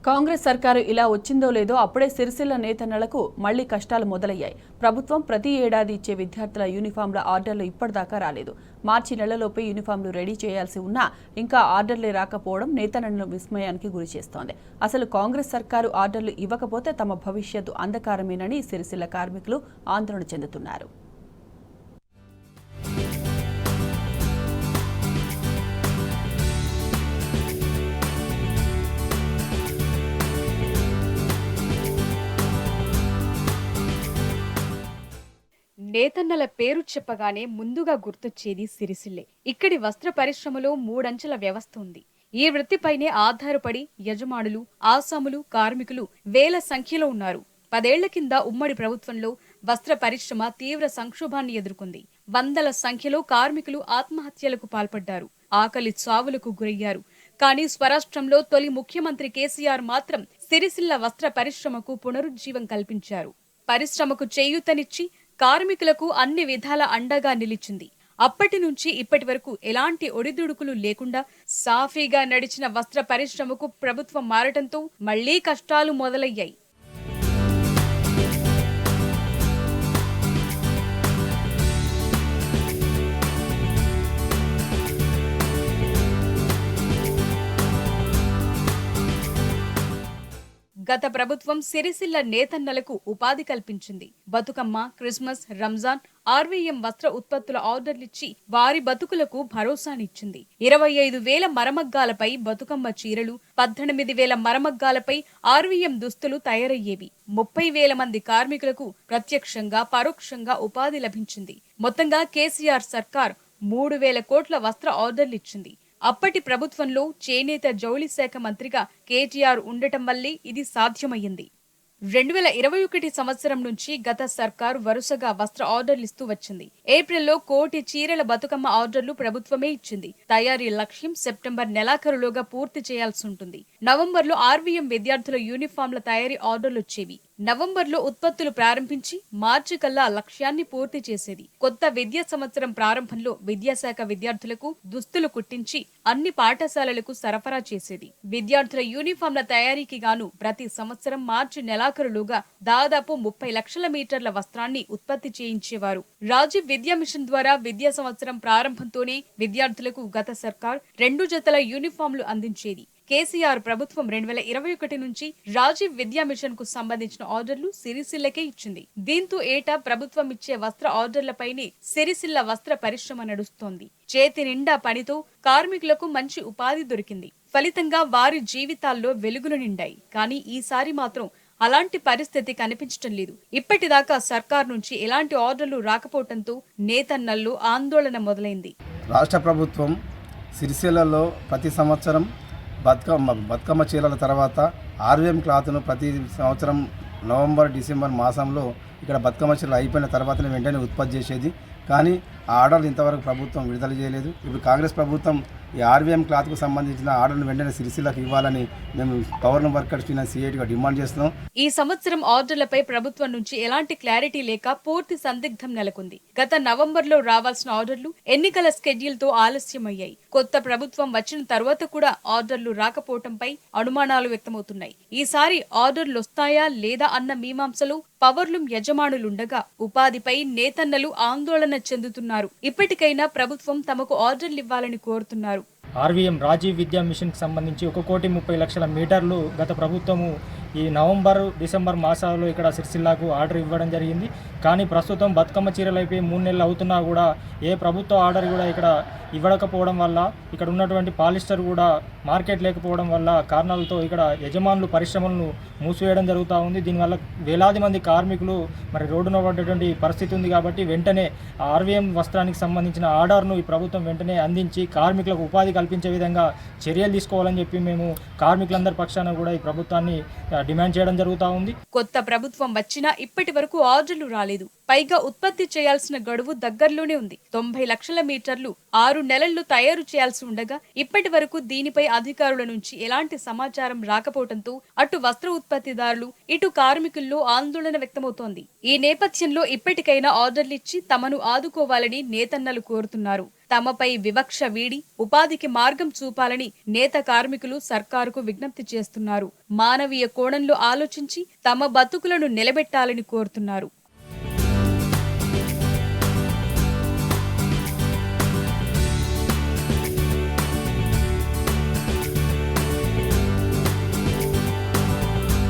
కాంగ్రెస్ సర్కారు ఇలా వచ్చిందో లేదో అప్పుడే సిరిసిల్ల నేతన్నలకు మళ్లీ కష్టాలు మొదలయ్యాయి. ప్రభుత్వం ప్రతి ఏడాది ఇచ్చే విద్యార్థుల యూనిఫామ్ల ఆర్డర్లు ఇప్పటిదాకా రాలేదు. మార్చి నెలలోపే యూనిఫామ్లు రెడీ చేయాల్సి ఉన్నా ఇంకా ఆర్డర్లే రాకపోవడం నేతన్నలను విస్మయానికి గురిచేస్తోంది. అసలు కాంగ్రెస్ సర్కారు ఆర్డర్లు ఇవ్వకపోతే తమ భవిష్యత్తు అంధకారమేనని సిరిసిల్ల కార్మికులు ఆందోళన చెందుతున్నారు. నేతన్నల పేరు చెప్పగానే ముందుగా గుర్తొచ్చేది సిరిసిల్లే. ఇక్కడి వస్త్ర పరిశ్రమలో మూడంచెల వ్యవస్థ ఉంది. ఈ వృత్తిపైనే ఆధారపడి యజమానులు, ఆసాములు, కార్మికులు వేల సంఖ్యలో ఉన్నారు. 10 ఏళ్ల కింద ఉమ్మడి ప్రభుత్వంలో వస్త్ర పరిశ్రమ తీవ్ర సంక్షోభాన్ని ఎదుర్కొంది. వందల సంఖ్యలో కార్మికులు ఆత్మహత్యలకు పాల్పడ్డారు, ఆకలి చావులకు గురయ్యారు. కానీ స్వరాష్ట్రంలో తొలి ముఖ్యమంత్రి కేసీఆర్ మాత్రం సిరిసిల్ల వస్త్ర పరిశ్రమకు పునరుజ్జీవం కల్పించారు. పరిశ్రమకు చేయూతనిచ్చి కార్మికులకు అన్ని విధాల అండగా నిలిచింది. అప్పటి నుంచి ఇప్పటి వరకు ఎలాంటి ఒడిదుడుకులు లేకుండా సాఫీగా నడిచిన వస్త్ర పరిశ్రమకు ప్రభుత్వం మారటంతో మళ్లీ కష్టాలు మొదలయ్యాయి. గత ప్రభుత్వం సిరిసిల్ల నేతన్నలకు ఉపాధి కల్పించింది. బతుకమ్మ, క్రిస్మస్, రంజాన్, ఆర్వీఎం వస్త్ర ఉత్పత్తుల ఆర్డర్లిచ్చి వారి బతుకులకు భరోసానిచ్చింది. 25,000 మరమగ్గాలపై బతుకమ్మ చీరలు, 18,000 మరమగ్గాలపై ఆర్వీఎం దుస్తులు తయారయ్యేవి. 30,000 మంది కార్మికులకు ప్రత్యక్షంగా, పరోక్షంగా ఉపాధి లభించింది. మొత్తంగా కేసీఆర్ సర్కార్ 3,000 కోట్ల వస్త్ర ఆర్డర్లిచ్చింది. అప్పటి ప్రభుత్వంలో చేనేత జౌళి శాఖ మంత్రిగా కేటీఆర్ ఉండటం వల్లే ఇది సాధ్యమయ్యింది. 2021 సంవత్సరం నుంచి గత సర్కార్ వరుసగా వస్త్ర ఆర్డర్లు ఇస్తూ వచ్చింది. ఏప్రిల్లో 1 కోటి చీరల బతుకమ్మ ఆర్డర్లు ప్రభుత్వమే ఇచ్చింది. తయారీ లక్ష్యం సెప్టెంబర్ నెలాఖరులోగా పూర్తి చేయాల్సి ఉంటుంది. నవంబర్లో ఆర్వీఎం విద్యార్థుల యూనిఫామ్ల తయారీ ఆర్డర్లు వచ్చేవి. నవంబర్లో ఉత్పత్తులు ప్రారంభించి మార్చి కల్లా లక్ష్యాన్ని పూర్తి చేసేది. కొత్త విద్యా సంవత్సరం ప్రారంభంలో విద్యాశాఖ విద్యార్థులకు దుస్తులు కుట్టించి అన్ని పాఠశాలలకు సరఫరా చేసేది. విద్యార్థుల యూనిఫామ్ల తయారీకి గాను ప్రతి సంవత్సరం మార్చి నెలాఖరులోగా దాదాపు 30 లక్షల మీటర్ల వస్త్రాన్ని ఉత్పత్తి చేయించేవారు. రాజీవ్ విద్యా మిషన్ ద్వారా విద్యా సంవత్సరం ప్రారంభంతోనే విద్యార్థులకు గత సర్కార్ 2 జతల యూనిఫామ్లు అందించేది. కేసీఆర్ ప్రభుత్వం 2021 నుంచి రాజీవ్ విద్యా మిషన్ కు సంబంధించిన ఆర్డర్లు సిరిసిల్లకే ఇచ్చింది. దీంతో ఏటా ప్రభుత్వం ఇచ్చే వస్త్ర ఆర్డర్లపైనే సిరిసిల్ల వస్త్ర పరిశ్రమ నడుస్తోంది. చేతి నిండా పనితో కార్మికులకు మంచి ఉపాధి దొరికింది. ఫలితంగా వారి జీవితాల్లో వెలుగులు నిండాయి. కానీ ఈసారి మాత్రం అలాంటి పరిస్థితి కనిపించటం లేదు. ఇప్పటిదాకా సర్కార్ నుంచి ఎలాంటి ఆర్డర్లు రాకపోవడంతో నేతన్నల్లో ఆందోళన మొదలైంది. రాష్ట్ర ప్రభుత్వం సిరిసిల్లలో ప్రతి సంవత్సరం బతుకమ్మ చీరల తర్వాత ఆర్వీఎం క్లాత్ను ప్రతి సంవత్సరం నవంబర్, డిసెంబర్ మాసంలో ఇక్కడ బతుకమ్మ చీరలు అయిపోయిన తర్వాతనే వెంటనే ఉత్పత్తి చేసేది. కానీ ఆ ఆర్డర్లు ఇంతవరకు ప్రభుత్వం విడుదల చేయలేదు. ఇప్పుడు కాంగ్రెస్ ప్రభుత్వం ఈ ఆర్వీఎం క్లాత్కు సంబంధించిన ఆర్డర్ను వెంటనే సిరిసిల్లకు ఇవ్వాలని మేము పవర్ వర్కర్స్ సిఐటిగా డిమాండ్ చేస్తున్నాం. ఈ సంవత్సరం ఆర్డర్లపై ప్రభుత్వం నుంచి ఎలాంటి క్లారిటీ లేక పూర్తి సందిగ్ధం నెలకొంది. గత నవంబర్లో రావాల్సిన ఆర్డర్లు ఎన్నికల స్కెడ్యూల్ తో ఆలస్యమయ్యాయి. కొత్త ప్రభుత్వం వచ్చిన తర్వాత కూడా ఆర్డర్లు రాకపోవడంపై అనుమానాలు వ్యక్తమవుతున్నాయి. ఈసారి ఆర్డర్లు వస్తాయా లేదా అన్న మీమాంసలో పవర్లూమ్ యజమానులుండగా ఉపాధిపై నేతన్నలు ఆందోళన చెందుతున్నారు. ఇప్పటికైనా ప్రభుత్వం తమకు ఆర్డర్లు ఇవ్వాలని కోరుతున్నారు. ఆర్వీఎం రాజీవ్ విద్యా మిషన్కి సంబంధించి 1,30,00,000 మీటర్లు గత ప్రభుత్వము ఈ నవంబర్, డిసెంబర్ మాసాల్లో ఇక్కడ సిరిసిల్లాకు ఆర్డర్ ఇవ్వడం జరిగింది. కానీ ప్రస్తుతం బతుకమ్మ చీరలు అయిపోయి 3 నెలలు అవుతున్నా కూడా ఏ ప్రభుత్వ ఆర్డర్ కూడా ఇక్కడ ఇవ్వకపోవడం వల్ల, ఇక్కడ ఉన్నటువంటి పాలిస్టర్ కూడా మార్కెట్ లేకపోవడం వల్ల కారణాలతో ఇక్కడ యజమానులు పరిశ్రమలను మూసివేయడం జరుగుతూ ఉంది. దీనివల్ల వేలాది మంది కార్మికులు మరి రోడ్డున పడ్డటువంటి పరిస్థితి ఉంది. కాబట్టి వెంటనే ఆర్వీఎం వస్త్రానికి సంబంధించిన ఆర్డర్ను ఈ ప్రభుత్వం వెంటనే అందించి కార్మికులకు ఉపాధి కల్పించే విధంగా చర్యలు తీసుకోవాలని చెప్పి మేము కార్మికులందరి పక్షాన కూడా ఈ ప్రభుత్వాన్ని డిమాండ్ చేయడం జరుగుతూ ఉంది. కొత్త ప్రభుత్వం వచ్చినా ఇప్పటి వరకు ఆర్డర్లు రాలేదు. పైగా ఉత్పత్తి చేయాల్సిన గడువు దగ్గరలోనే ఉంది. 90 లక్షల మీటర్లు 6 నెలల్లో తయారు చేయాల్సి ఉండగా ఇప్పటి వరకు దీనిపై అధికారుల నుంచి ఎలాంటి సమాచారం రాకపోవడంతో అటు వస్త్ర ఉత్పత్తిదారులు, ఇటు కార్మికుల్లో ఆందోళన వ్యక్తమవుతోంది. ఈ నేపథ్యంలో ఇప్పటికైనా ఆర్డర్లిచ్చి తమను ఆదుకోవాలని నేతన్నలు కోరుతున్నారు. తమపై వివక్ష వీడి ఉపాధికి మార్గం చూపాలని నేత కార్మికులు సర్కారుకు విజ్ఞప్తి చేస్తున్నారు. మానవీయ కోణంలో ఆలోచించి తమ బతుకులను నిలబెట్టాలని కోరుతున్నారు.